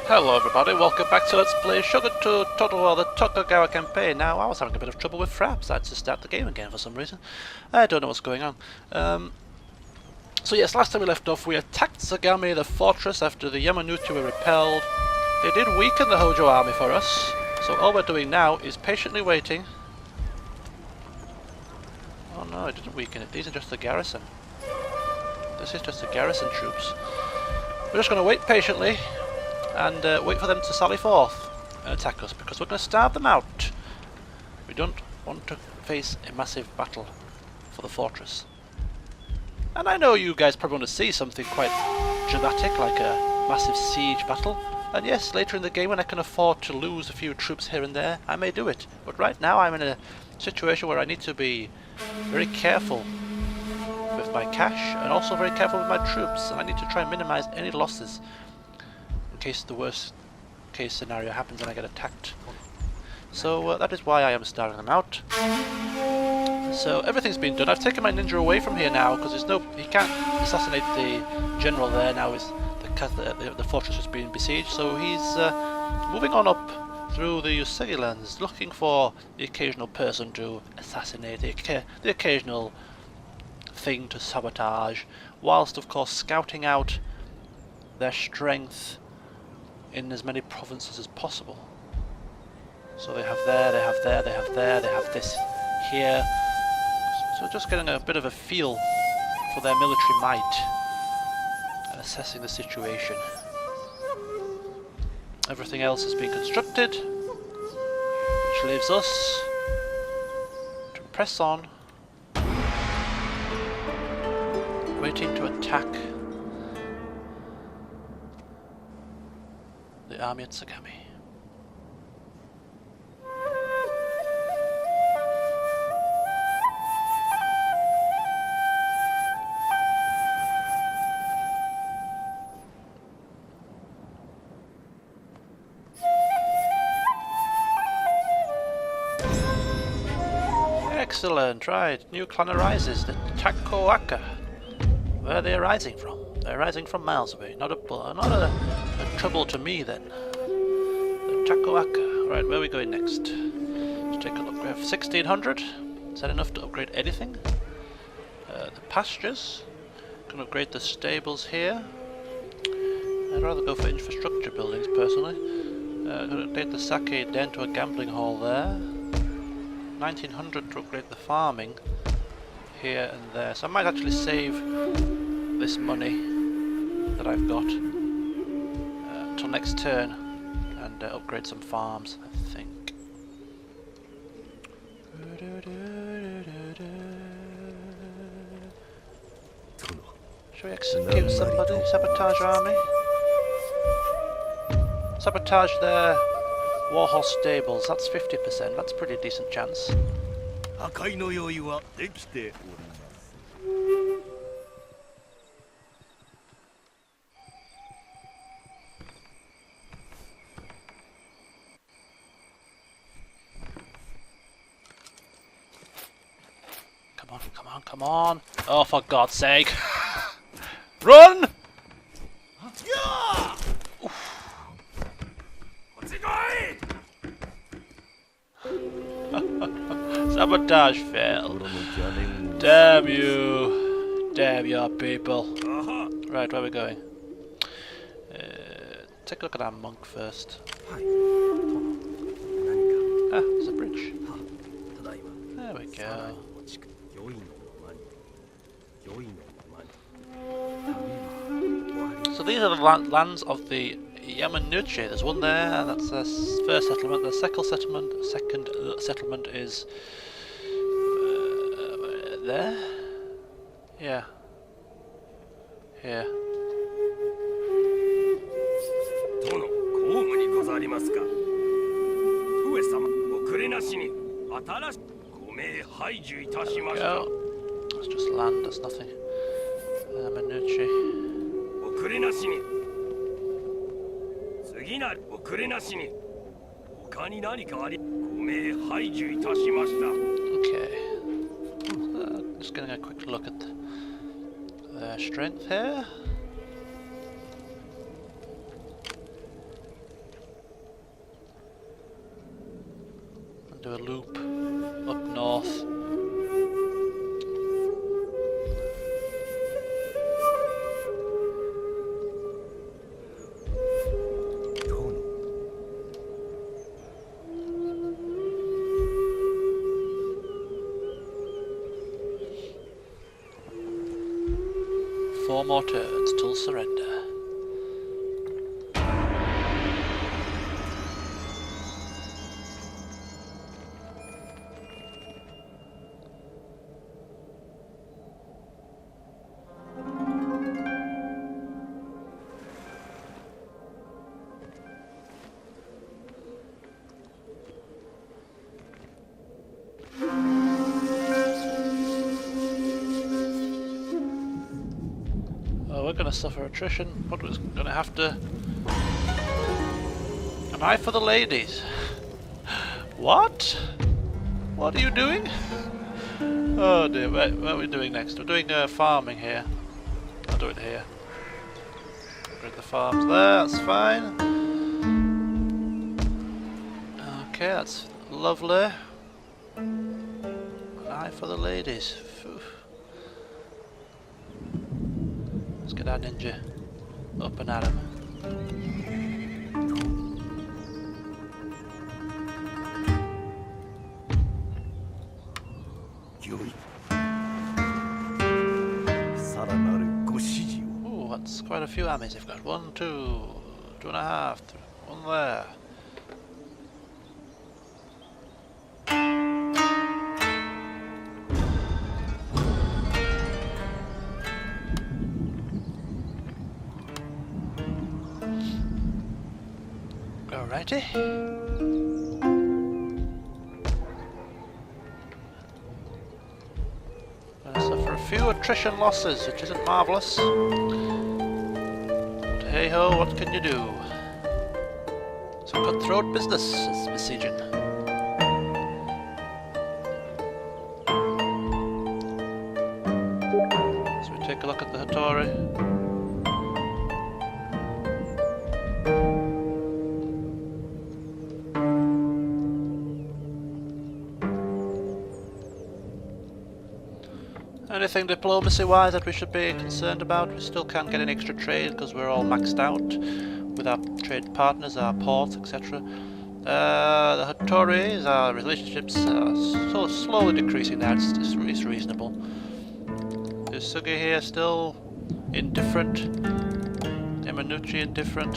Hello everybody, welcome back to Let's Play Shogun 2 Tokugawa, the Tokugawa campaign. Now, I was having a bit of trouble with fraps. I had to start the game again for some reason. I don't know what's going on. So yes, last time we left off, we attacked Sagami, the fortress, after the Yamanuchi were repelled. They did weaken the Hojo army for us, so all we're doing now is patiently waiting. Oh no, it didn't weaken it. These are just the garrison. This is just the garrison troops. We're just going to wait patiently and wait for them to sally forth and attack us, because we're going to starve them out. We don't want to face a massive battle for the fortress. And I know you guys probably want to see something quite dramatic, like a massive siege battle. And yes, later in the game when I can afford to lose a few troops here and there, I may do it. But right now I'm in a situation where I need to be very careful with my cash and also very careful with my troops. And I need to try and minimize any losses in case the worst case scenario happens and I get attacked. So that is why I am starving them out. So everything's been done. I've taken my ninja away from here now because he can't assassinate the general there now. The fortress is being besieged, so he's moving on up through the Usagi lands, looking for the occasional person to assassinate, the occasional thing to sabotage, whilst of course scouting out their strength in as many provinces as possible. So they have there, they have there, they have there, they have this here. So just getting a bit of a feel for their military might and assessing the situation. Everything else has been constructed, which leaves us to press on, waiting to attack the army at Sagami. Excellent, right. New clan arises, the Tokugawa. Where are they arising from? They're arising from miles away. Not a trouble to me then. The Tokugawa. Right, where are we going next? Let's take a look. We have 1600. Is that enough to upgrade anything? The pastures. Can upgrade the stables here. I'd rather go for infrastructure buildings personally. Can upgrade the sake den to a gambling hall there. 1900 to upgrade the farming here and there. So I might actually save this money that I've got till next turn and upgrade some farms, I think. Shall we execute somebody? Sabotage army? Sabotage their Warhorse stables, that's 50%, that's a pretty decent chance. Come on, come on, come on! Oh, for God's sake! Run! Sabotage failed. Damn you. Damn your people. Right, where are we going? Take a look at our monk first. Ah, there's a bridge. There we go. So these are the lands of the Yamanuchi. There's one there, that's the first settlement. The second settlement is there? Yeah. Here. Go. It's just land, that's nothing. Yamanuchi. Okay. Just getting a quick look at their strength here. Do a loop up north. Four more turns till surrender. We're going to suffer attrition, but we're going to have to... An eye for the ladies. What? What are you doing? Oh dear, what are we doing next? We're doing farming here. I'll do it here. Bring the farms there, that's fine. Okay, that's lovely. An eye for the ladies. Phew. Let's get our ninja up and at him. Ooh, that's quite a few armies they've got. 1, 2, 2.5, 1 there. Alrighty. Suffer a few attrition losses, which isn't marvellous. But hey ho, what can you do? It's a cutthroat business, it's besieging. So we take a look at the Hattori. Anything diplomacy-wise that we should be concerned about? We still can't get any extra trade because we're all maxed out with our trade partners, our ports, etc. The Hattoris, our relationships are so slowly decreasing now, it's reasonable. Is Sugi here still indifferent? Emanuchi indifferent?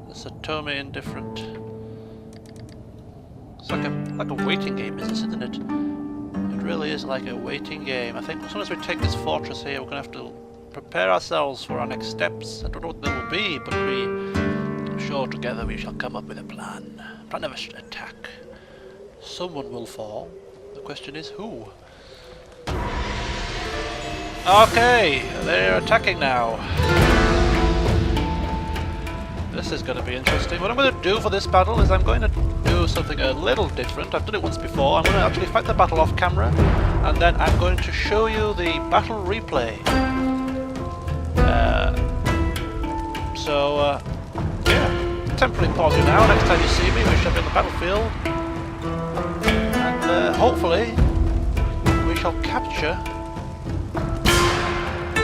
The Satomi indifferent? It's like a waiting game, isn't it? It really is like a waiting game. I think as soon as we take this fortress here, we're going to have to prepare ourselves for our next steps. I don't know what they will be, but I'm sure together we shall come up with a plan. Plan of attack. Someone will fall. The question is who? Okay, they're attacking now. This is going to be interesting. What I'm going to do for this battle is I'm going to do something a little different. I've done it once before. I'm going to actually fight the battle off camera, and then I'm going to show you the battle replay. Yeah, temporarily pause you now. Next time you see me, we shall be on the battlefield, and hopefully we shall capture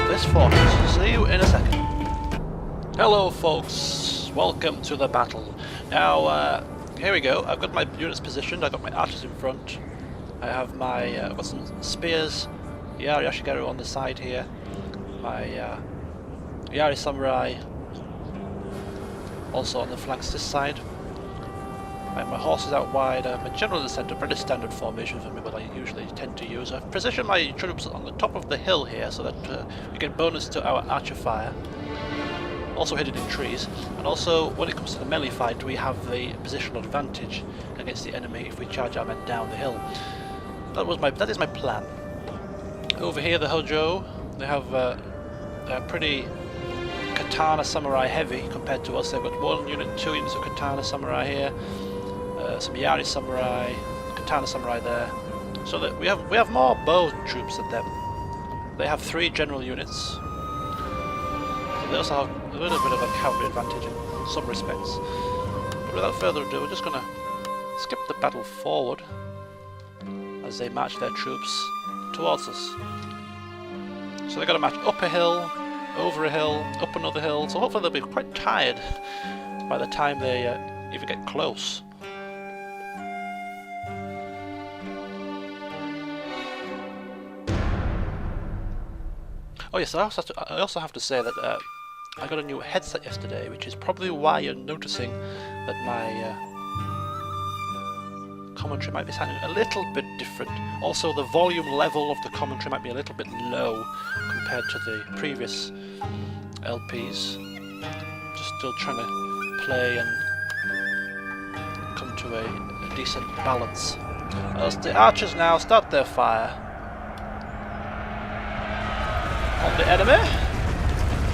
this fortress. See you in a second. Hello, folks. Welcome to the battle. Now, here we go. I've got my units positioned. I've got my archers in front. I have my I've got some spears. Yari Ashigaru on the side here. My Yari Samurai also on the flanks this side. I have my horses out wide. I'm generally in the centre. Pretty standard formation for me, what I usually tend to use. I've positioned my troops on the top of the hill here so that we get bonus to our archer fire. Also hidden in trees, and also when it comes to the melee fight we have the positional advantage against the enemy if we charge our men down the hill. That is my plan. Over here the Hojo, they have they're pretty katana samurai heavy compared to us. They've got 1 unit, 2 units of katana samurai here, some Yari samurai, katana samurai there. So that we have more bow troops than them. They have 3 general units. So they also have a little bit of a cavalry advantage in some respects. But without further ado, we're just gonna skip the battle forward as they march their troops towards us. So they've got to march up a hill, over a hill, up another hill, so hopefully they'll be quite tired by the time they even get close. Oh yes, I also have to say that I got a new headset yesterday, which is probably why you're noticing that my commentary might be sounding a little bit different. Also, the volume level of the commentary might be a little bit low compared to the previous LPs. Just still trying to play and come to a decent balance. As the archers now start their fire on the enemy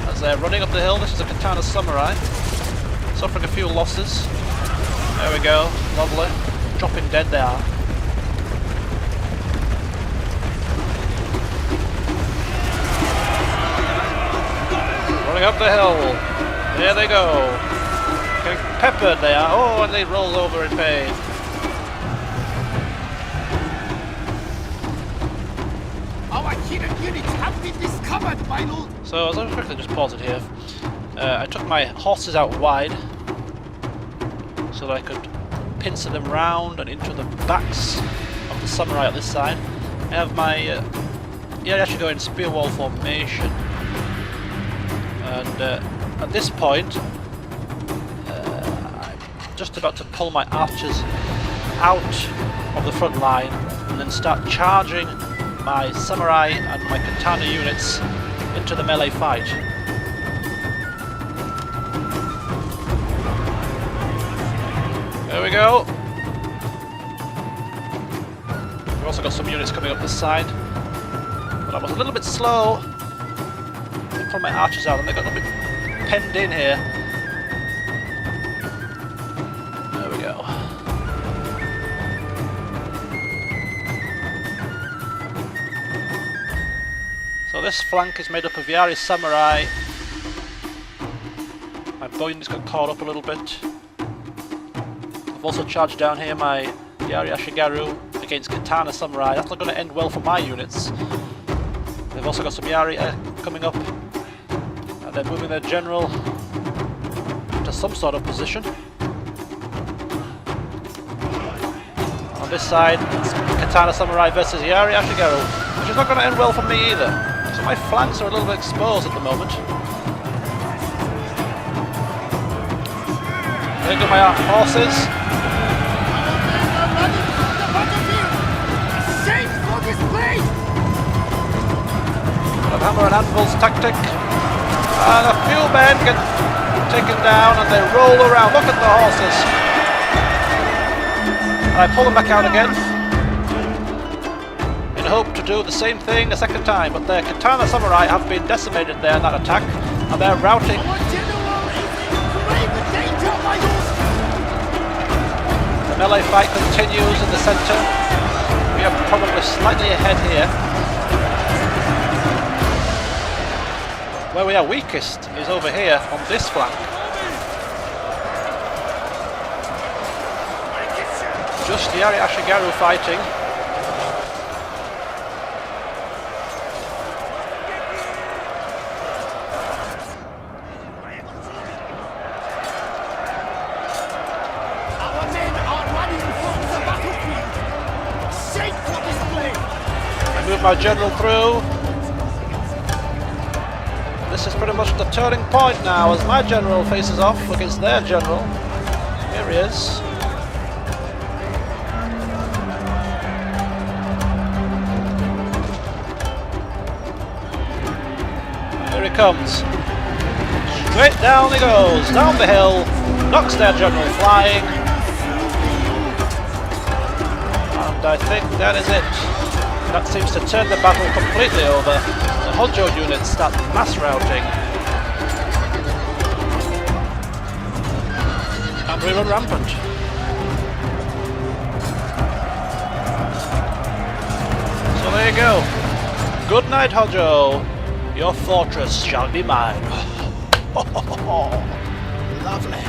as they're running up the hill. This is a katana samurai, suffering a few losses. There we go, lovely. Dropping dead they are. Running up the hill. There they go. Getting peppered they are. Oh, and they roll over in pain. Our hidden units have been discovered, my lord. So as I quickly just pause it here, I took my horses out wide so that I could pincer them round and into the backs of the samurai at this side. I have my actually go in spear wall formation, and at this point I'm just about to pull my archers out of the front line and then start charging my samurai and my katana units into the melee fight. There we go. We've also got some units coming up this side, but I was a little bit slow in pulling my archers out and they got a bit penned in here. There we go. So this flank is made up of Yari Samurai. My bow units got caught up a little bit. I've also charged down here my Yari Ashigaru against Katana Samurai. That's not going to end well for my units. They've also got some Yari coming up, and they're moving their general to some sort of position. On this side, it's Katana Samurai versus Yari Ashigaru, which is not going to end well for me either. So my flanks are a little bit exposed at the moment. There go my horses. Hammer and anvil's tactic, and a few men get taken down and they roll around. Look at the horses, and I pull them back out again in hope to do the same thing a second time, but their katana samurai have been decimated there in that attack and they're routing. The melee fight continues in the centre. We are probably slightly ahead here. Where we are weakest is over here on this flank. Just Yari Ashigaru fighting. Our men are running from the battlefield. Safe for display. I move my general through. This is pretty much the turning point now as my general faces off against their general. Here he is. Here he comes. Straight down he goes, down the hill, knocks their general flying. And I think that is it. That seems to turn the battle completely over. The Hojo units start mass routing. And we run rampant. So there you go. Good night, Hojo. Your fortress shall be mine. Lovely.